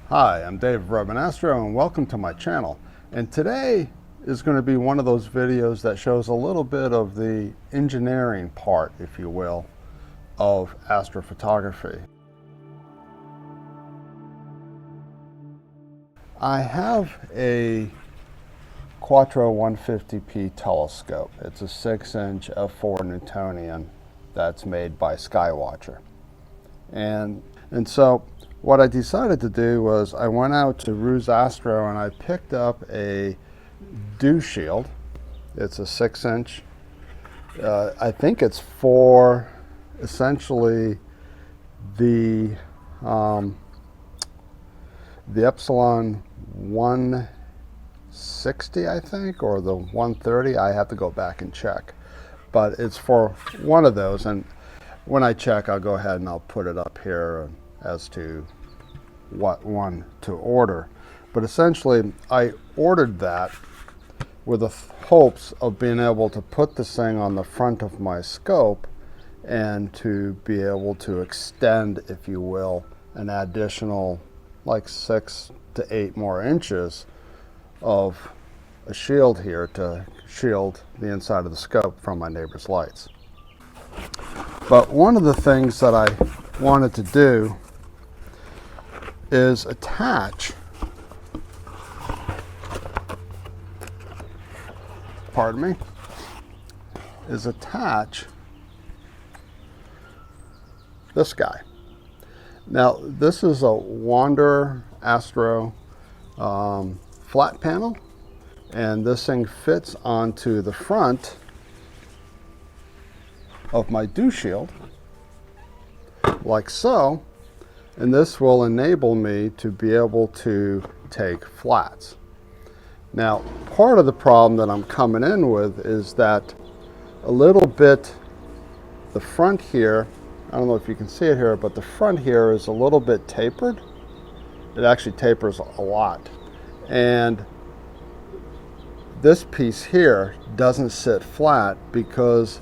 Hi, I'm Wanderer Astro and welcome to my channel. And today is going to be one of those videos that shows a little bit of the engineering part, if you will, of astrophotography. I have a Quattro 150p telescope. It's a 6-inch f4 Newtonian that's made by Skywatcher. And so what I decided to do was I went out to Motorized Astro and I picked up a dew shield. It's a 6-inch. I think it's for essentially the Epsilon 160, I think, or the 130. I have to go back and check, but it's for one of those. And when I check, I'll go ahead and I'll put it up here as to what one to order. But essentially, I ordered that with the hopes of being able to put this thing on the front of my scope and to be able to extend, if you will, an additional like 6 to 8 more inches of a shield here to shield the inside of the scope from my neighbor's lights. But one of the things that I wanted to do is attach, pardon me, attach this guy. Now, this is a Wanderer Astro flat panel, and this thing fits onto the front of my dew shield, like so, and this will enable me to be able to take flats. Now, part of the problem that I'm coming in with is that a little bit, the front here, I don't know if you can see it here, but the front here is a little bit tapered. It actually tapers a lot. And this piece here doesn't sit flat because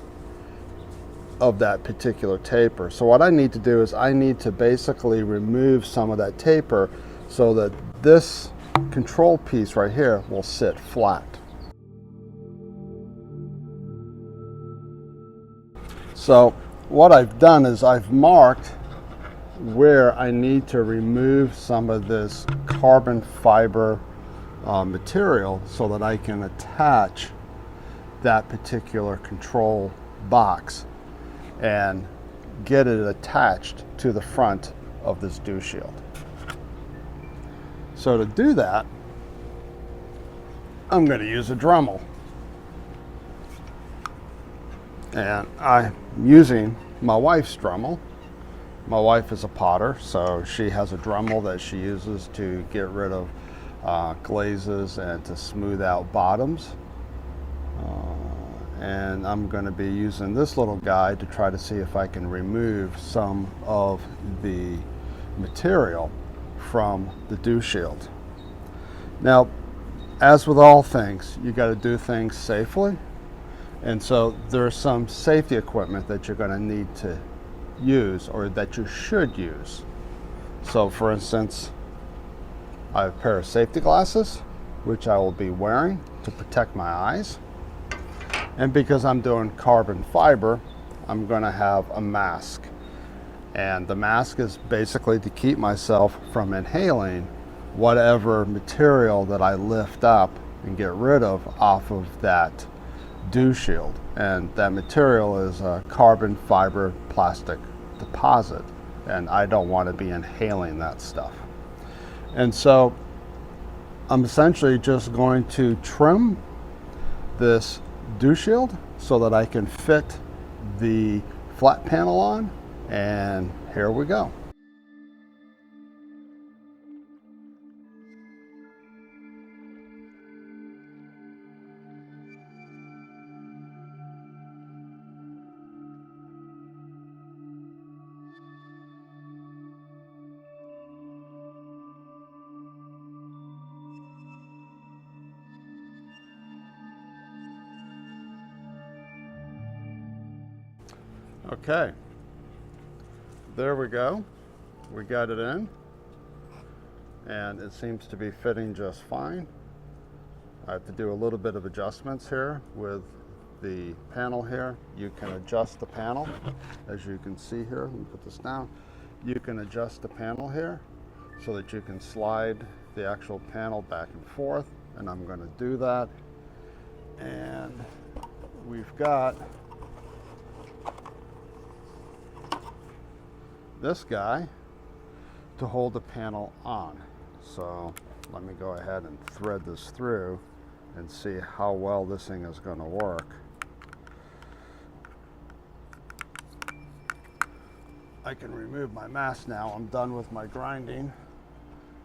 of that particular taper. So what I need to do is I need to basically remove some of that taper so that this control piece right here will sit flat. So what I've done is I've marked where I need to remove some of this carbon fiber material so that I can attach that particular control box and get it attached to the front of this dew shield. So to do that, I'm going to use a Dremel. And I'm using my wife's Dremel. My wife is a potter, so she has a Dremel that she uses to get rid of glazes and to smooth out bottoms. And I'm going to be using this little guy to try to see if I can remove some of the material from the dew shield. Now, as with all things, you got to do things safely, and so there's some safety equipment that you're going to need to use, or that you should use. So for instance, I have a pair of safety glasses which I will be wearing to protect my eyes. And because I'm doing carbon fiber, I'm going to have a mask. And the mask is basically to keep myself from inhaling whatever material that I lift up and get rid of off of that dew shield. And that material is a carbon fiber plastic deposit. And I don't want to be inhaling that stuff. And so I'm essentially just going to trim this dew shield so that I can fit the flat panel on, and here we go. Okay, there we go. We got it in. and it seems to be fitting just fine. I have to do a little bit of adjustments here with the panel here. You can adjust the panel, as you can see here. Let me put this down. You can adjust the panel here so that you can slide the actual panel back and forth, and I'm going to do that. And we've got this guy to hold the panel on. So let me go ahead and thread this through and see how well this thing is going to work. I can remove my mask now. I'm done with my grinding.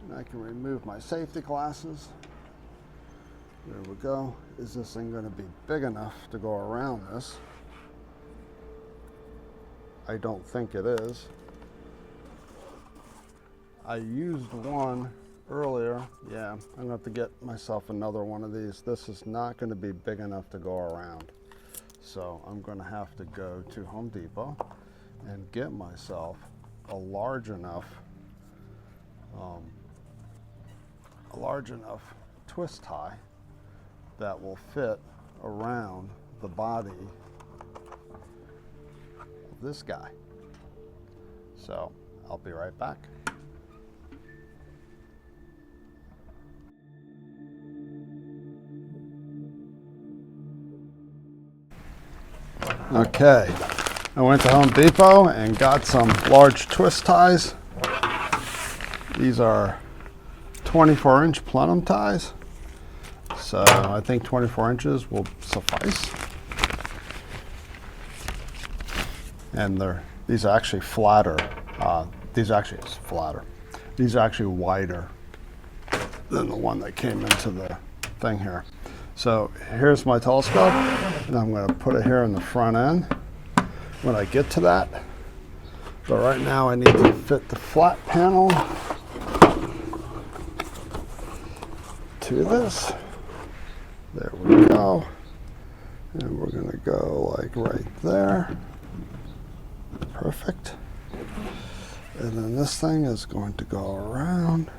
And I can remove my safety glasses. There we go. Is this thing going to be big enough to go around this? I don't think it is. I used one earlier. Yeah, I'm going to have to get myself another one of these. This is not going to be big enough to go around. So I'm going to have to go to Home Depot and get myself a large enough twist tie that will fit around the body of this guy. So I'll be right back. Okay, I went to Home Depot and got some large twist ties. These are 24-inch plenum ties. So I think 24 inches will suffice. And these are actually flatter. These are actually wider than the one that came into the thing here. So here's my telescope, and I'm going to put it here in the front end when I get to that. But right now I need to fit the flat panel to this. There we go. And we're going to go like right there. Perfect. And then this thing is going to go around.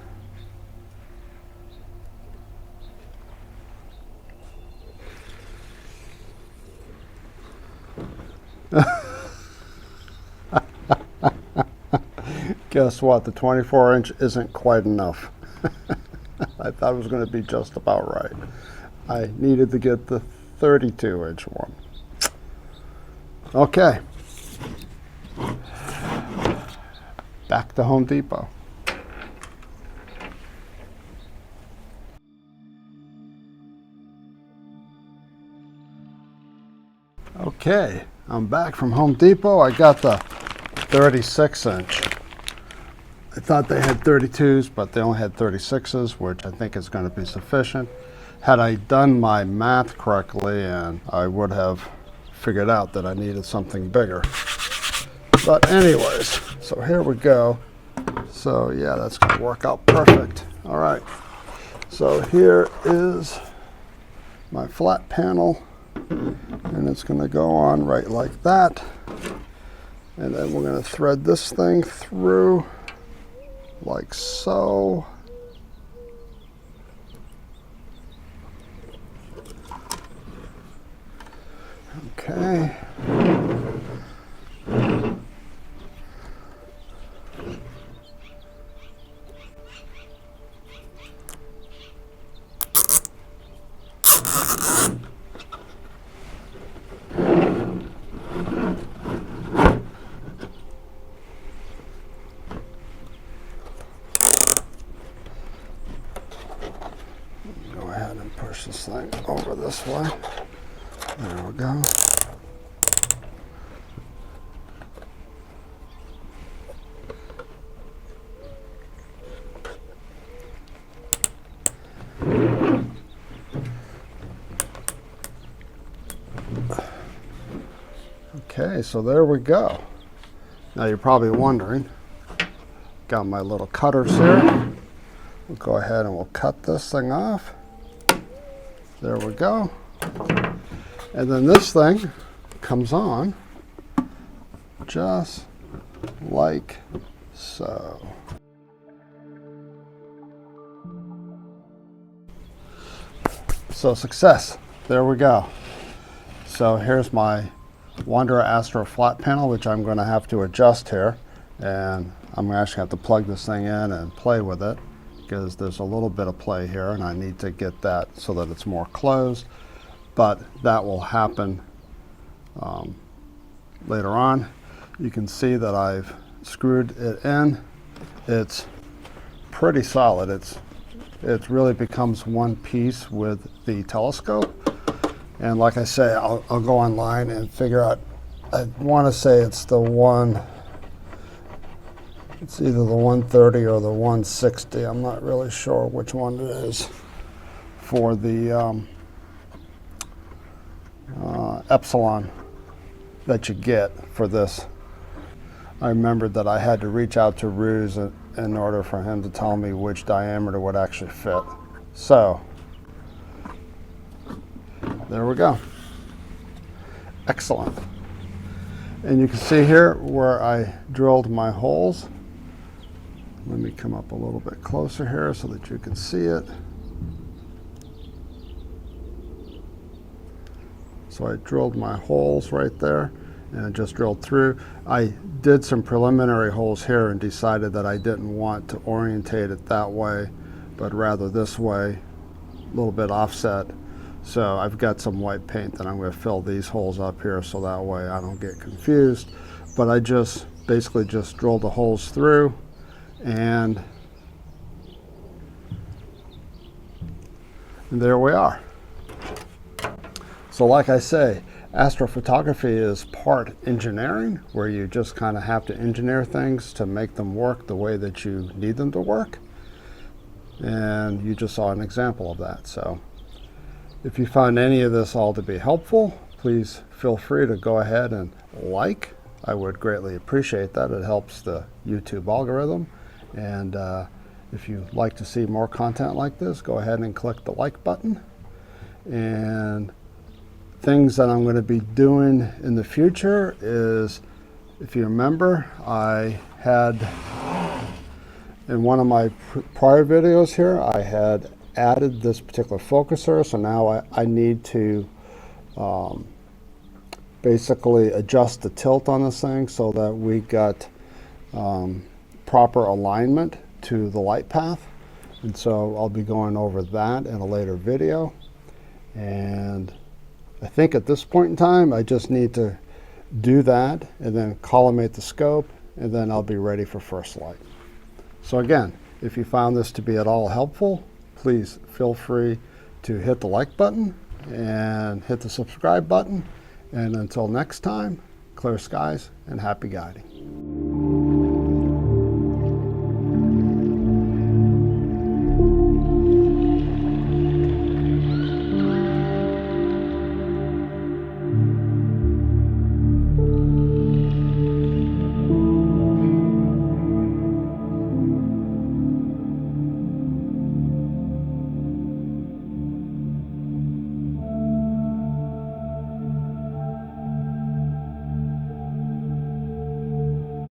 Guess what? The 24-inch isn't quite enough. I thought it was going to be just about right. I needed to get the 32-inch one. Okay. Back to Home Depot. Okay, I'm back from Home Depot. I got the 36-inch. I thought they had 32s, but they only had 36s, which I think is going to be sufficient. Had I done my math correctly, and I would have figured out that I needed something bigger. But anyways, so here we go. So yeah, that's going to work out perfect. All right, so here is my flat panel, and it's going to go on right like that. And then we're going to thread this thing through like so. Okay. Go ahead and push this thing over this way. There we go. Okay, so there we go. Now you're probably wondering, got my little cutters here. We'll go ahead and we'll cut this thing off. There we go. And then this thing comes on just like so. So success, there we go. So here's my Wanderer Astro flat panel, which I'm going to have to adjust here, and I'm actually going to have to plug this thing in and play with it, because there's a little bit of play here and I need to get that so that it's more closed, but that will happen later on. You can see that I've screwed it in. It's pretty solid. It really becomes one piece with the telescope. And like I say, I'll go online and figure out, I want to say it's the one, it's either the 130 or the 160. I'm not really sure which one it is for the epsilon that you get for this. I remembered that I had to reach out to Ruse in order for him to tell me which diameter would actually fit. So there we go. Excellent. And you can see here where I drilled my holes. Let me come up a little bit closer here so that you can see it. So I drilled my holes right there and I just drilled through. I did some preliminary holes here and decided that I didn't want to orientate it that way, but rather this way, a little bit offset. So I've got some white paint that I'm going to fill these holes up here so that way I don't get confused. But I just basically just drilled the holes through, and there we are. So like I say, astrophotography is part engineering, where you just kind of have to engineer things to make them work the way that you need them to work. And you just saw an example of that. So if you found any of this all to be helpful, please feel free to go ahead and like. I would greatly appreciate that. It helps the YouTube algorithm. And if you'd like to see more content like this, go ahead and click the like button. And things that I'm going to be doing in the future is, if you remember, I had in one of my prior videos here, I had added this particular focuser. So now I need to basically adjust the tilt on this thing so that we got proper alignment to the light path. And so I'll be going over that in a later video. And I think at this point in time, I just need to do that and then collimate the scope, and then I'll be ready for first light. So again, if you found this to be at all helpful, please feel free to hit the like button and hit the subscribe button. And until next time, clear skies and happy guiding.